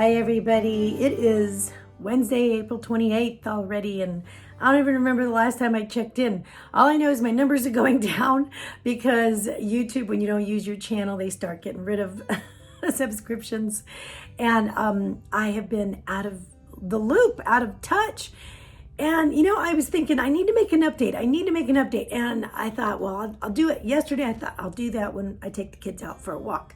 Hi everybody, it is Wednesday, April 28th already, and I don't even remember the last time I checked in. All I know is my numbers are going down because YouTube, when you don't use your channel, they start getting rid of subscriptions. And I have been out of the loop, out of touch. And I was thinking I need to make an update. And I thought, well, I'll do it. Yesterday I thought I'll do that when I take the kids out for a walk.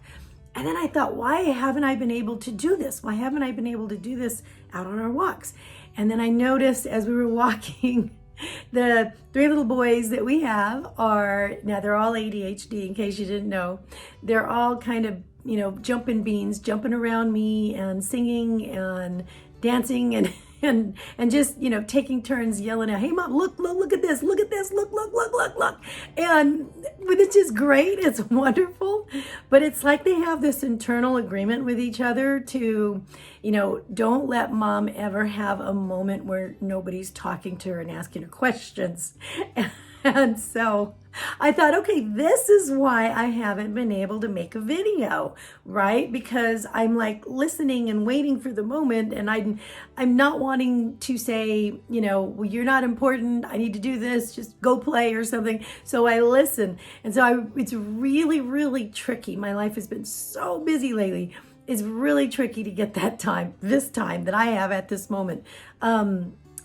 And then I thought, why haven't I been able to do this? Why haven't I been able to do this out on our walks? And then I noticed as we were walking, the three little boys that we have now they're all ADHD, in case you didn't know. They're all kind of, jumping beans, jumping around me and singing and dancing and just, taking turns yelling out, hey mom, look at this, look, and which is great. It's wonderful, but it's like they have this internal agreement with each other to, don't let mom ever have a moment where nobody's talking to her and asking her questions. And so I thought, okay, this is why I haven't been able to make a video, right? Because I'm like listening and waiting for the moment, and I'm not wanting to say, well, you're not important, I need to do this, just go play or something. So I listen. And so it's really, really tricky. My life has been so busy lately. It's really tricky to get this time that I have at this moment.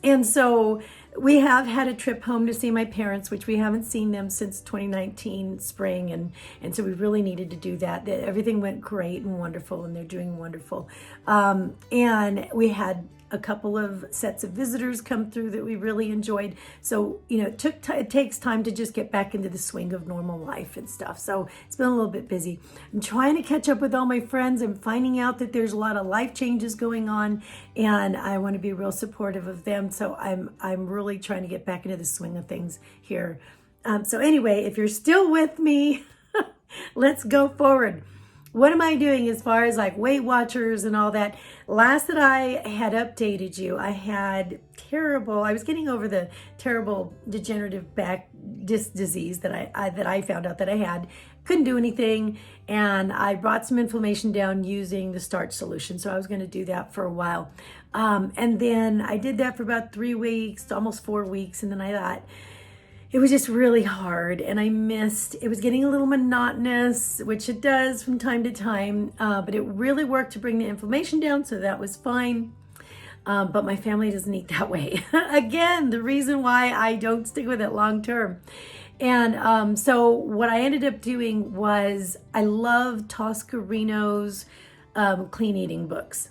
And so we have had a trip home to see my parents, which we haven't seen them since 2019 spring. And so we really needed to do that. Everything went great and wonderful, and they're doing wonderful. And we had a couple of sets of visitors come through that we really enjoyed. So, it takes time to just get back into the swing of normal life and stuff. So it's been a little bit busy. I'm trying to catch up with all my friends. I'm finding out that there's a lot of life changes going on, and I want to be real supportive of them. So I'm really trying to get back into the swing of things here. So anyway, if you're still with me, let's go forward. What am I doing as far as like Weight Watchers and all that? Last that I had updated you, I was getting over the terrible degenerative back disc disease that I found out that I had. Couldn't do anything, and I brought some inflammation down using the starch solution. So I was going to do that for a while. And then I did that for about 3 weeks, almost 4 weeks, and then I thought, it was just really hard, and it was getting a little monotonous, which it does from time to time, but it really worked to bring the inflammation down, so that was fine. But my family doesn't eat that way. Again, the reason why I don't stick with it long term. And so what I ended up doing was, I love Toscarino's clean eating books.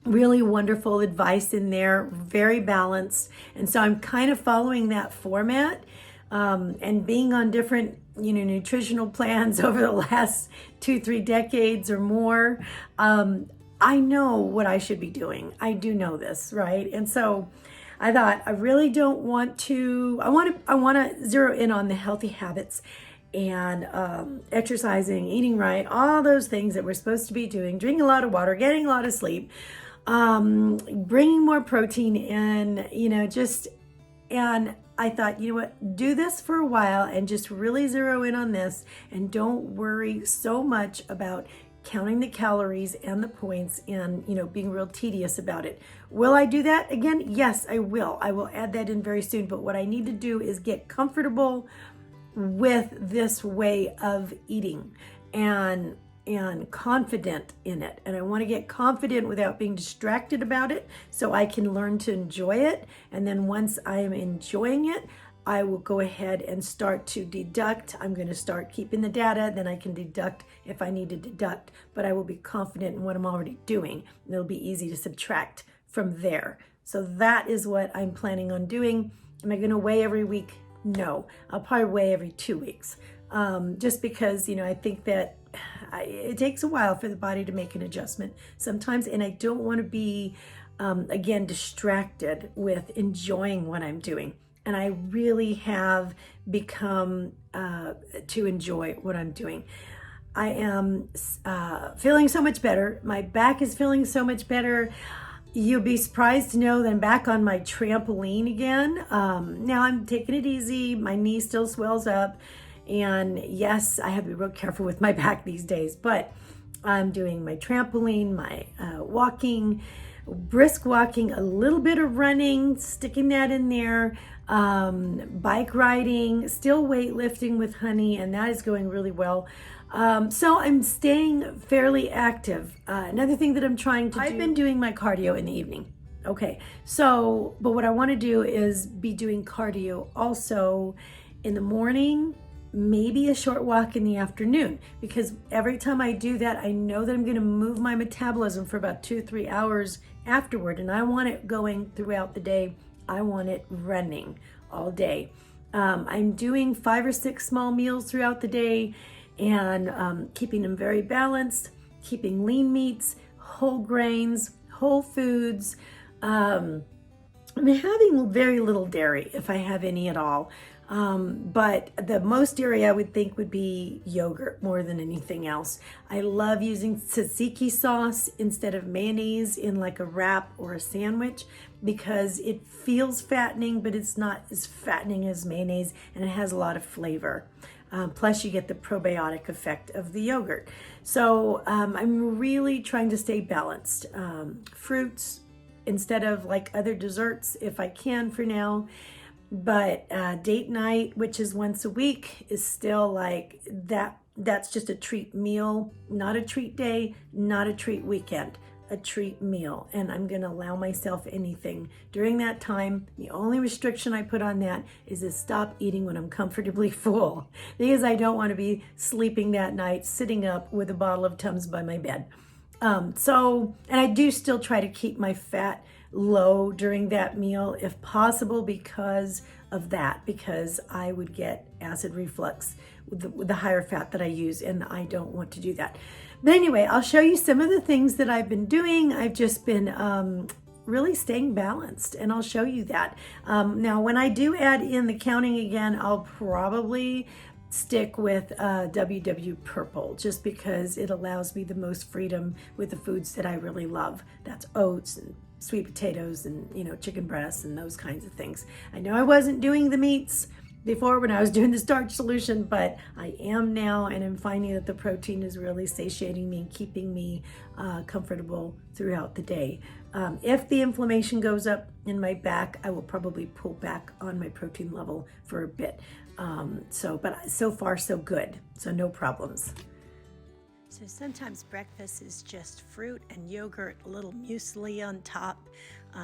Really wonderful advice in there, very balanced. And so I'm kind of following that format, and being on different, nutritional plans over the last 2-3 decades or more. I know what I should be doing. I do know this, right? And so I thought, I really don't want to, I want to zero in on the healthy habits and exercising, eating right, all those things that we're supposed to be doing, drinking a lot of water, getting a lot of sleep, bringing more protein in, and I thought, do this for a while and just really zero in on this, and don't worry so much about counting the calories and the points and, being real tedious about it. Will I do that again? Yes, I will. I will add that in very soon. But what I need to do is get comfortable with this way of eating and confident in it. And I want to get confident without being distracted about it, so I can learn to enjoy it. And then once I am enjoying it, I will go ahead and start to deduct. I'm going to start keeping the data, then I can deduct if I need to deduct, but I will be confident in what I'm already doing. And it'll be easy to subtract from there. So that is what I'm planning on doing. Am I going to weigh every week? No, I'll probably weigh every 2 weeks. Just because, I think that it takes a while for the body to make an adjustment sometimes, and I don't want to be, again, distracted with enjoying what I'm doing. And I really have become to enjoy what I'm doing. I am feeling so much better. My back is feeling so much better. You'll be surprised to know that I'm back on my trampoline again. Now I'm taking it easy. My knee still swells up. And yes, I have to be real careful with my back these days, but I'm doing my trampoline, my walking, brisk walking, a little bit of running, sticking that in there, bike riding, still weightlifting with Honey, and that is going really well. So I'm staying fairly active. Another thing that I'm trying to do, I've been doing my cardio in the evening. Okay, so, but what I want to do is be doing cardio also in the morning, maybe a short walk in the afternoon, because every time I do that, I know that I'm going to move my metabolism for about 2-3 hours afterward, and I want it going throughout the day. I want it running all day. I'm doing 5 or 6 small meals throughout the day, and keeping them very balanced, keeping lean meats, whole grains, whole foods. I'm having very little dairy, if I have any at all. But the most dairy I would think would be yogurt more than anything else. I love using tzatziki sauce instead of mayonnaise in like a wrap or a sandwich because it feels fattening, but it's not as fattening as mayonnaise, and it has a lot of flavor. Plus you get the probiotic effect of the yogurt. So I'm really trying to stay balanced. Fruits instead of like other desserts if I can for now. But date night, which is once a week, is still like that. That's just a treat meal, not a treat day, not a treat weekend, a treat meal. And I'm going to allow myself anything during that time. The only restriction I put on that is to stop eating when I'm comfortably full, because I don't want to be sleeping that night, sitting up with a bottle of Tums by my bed. And I do still try to keep my fat low during that meal if possible because of that, because I would get acid reflux with the higher fat that I use, and I don't want to do that. But anyway, I'll show you some of the things that I've been doing. I've just been really staying balanced, and I'll show you that. Now, when I do add in the counting again, I'll probably stick with WW Purple just because it allows me the most freedom with the foods that I really love. That's oats and sweet potatoes and, you know, chicken breasts and those kinds of things. I know I wasn't doing the meats before when I was doing the starch solution, but I am now, and I'm finding that the protein is really satiating me and keeping me comfortable throughout the day. If the inflammation goes up in my back, I will probably pull back on my protein level for a bit. But so far so good, so no problems. So sometimes breakfast is just fruit and yogurt, a little muesli on top.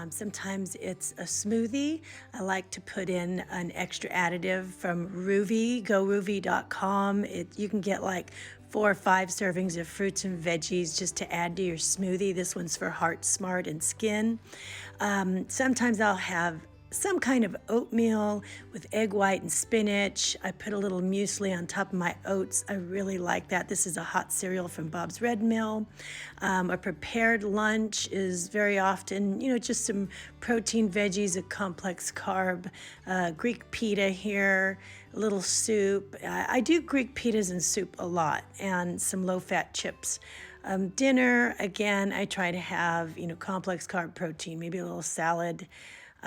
Sometimes it's a smoothie. I like to put in an extra additive from Ruvi, goruvi.com. You can get like 4 or 5 servings of fruits and veggies just to add to your smoothie. This one's for heart, smart, and skin. Sometimes I'll have some kind of oatmeal with egg white and spinach. I put a little muesli on top of my oats. I really like that. This is a hot cereal from Bob's Red Mill. A prepared lunch is very often, you know, just some protein, veggies, a complex carb, Greek pita here, a little soup. I do Greek pitas and soup a lot, and some low-fat chips. Dinner, again, I try to have, you know, complex carb protein, maybe a little salad.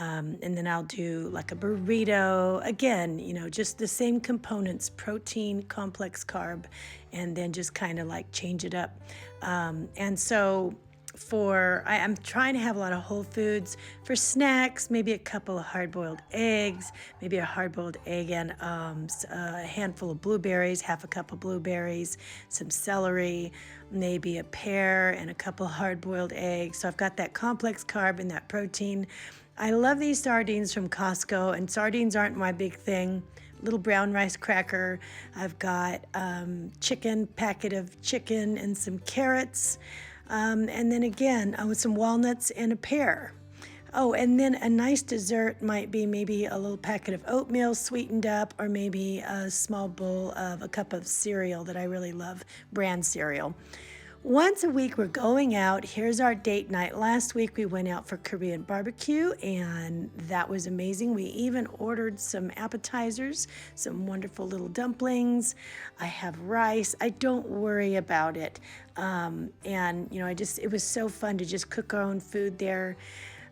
And then I'll do like a burrito. Again, you know, just the same components, protein, complex carb, and then just kind of like change it up. And so I'm trying to have a lot of whole foods. For snacks, maybe a couple of hard-boiled eggs, maybe a hard-boiled egg and a handful of blueberries, half a cup of blueberries, some celery, maybe a pear and a couple of hard-boiled eggs. So I've got that complex carb and that protein. I love these sardines from Costco, and sardines aren't my big thing. Little brown rice cracker. I've got packet of chicken and some carrots. And then again, with some walnuts and a pear. Oh, and then a nice dessert might be maybe a little packet of oatmeal sweetened up, or maybe a small bowl of a cup of cereal that I really love, bran cereal. Once a week, we're going out. Here's our date night. Last week, we went out for Korean barbecue, and that was amazing. We even ordered some appetizers, some wonderful little dumplings. I have rice. I don't worry about it. And, you know, it was so fun to just cook our own food there.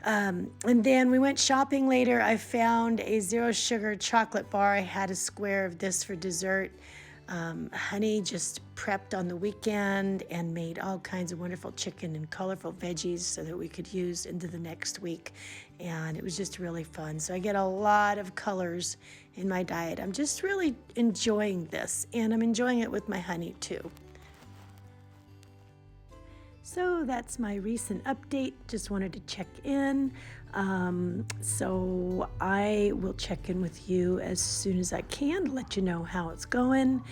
And then we went shopping later. I found a zero sugar chocolate bar. I had a square of this for dessert. Honey just prepped on the weekend and made all kinds of wonderful chicken and colorful veggies so that we could use into the next week. And it was just really fun. So I get a lot of colors in my diet. I'm just really enjoying this, and I'm enjoying it with my honey too. So that's my recent update. Just wanted to check in. So I will check in with you as soon as I can to let you know how it's going.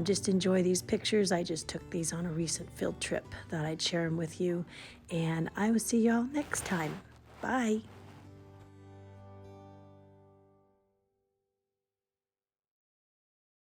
Just enjoy these pictures. I just took these on a recent field trip. Thought I'd share them with you. And I will see y'all next time. Bye.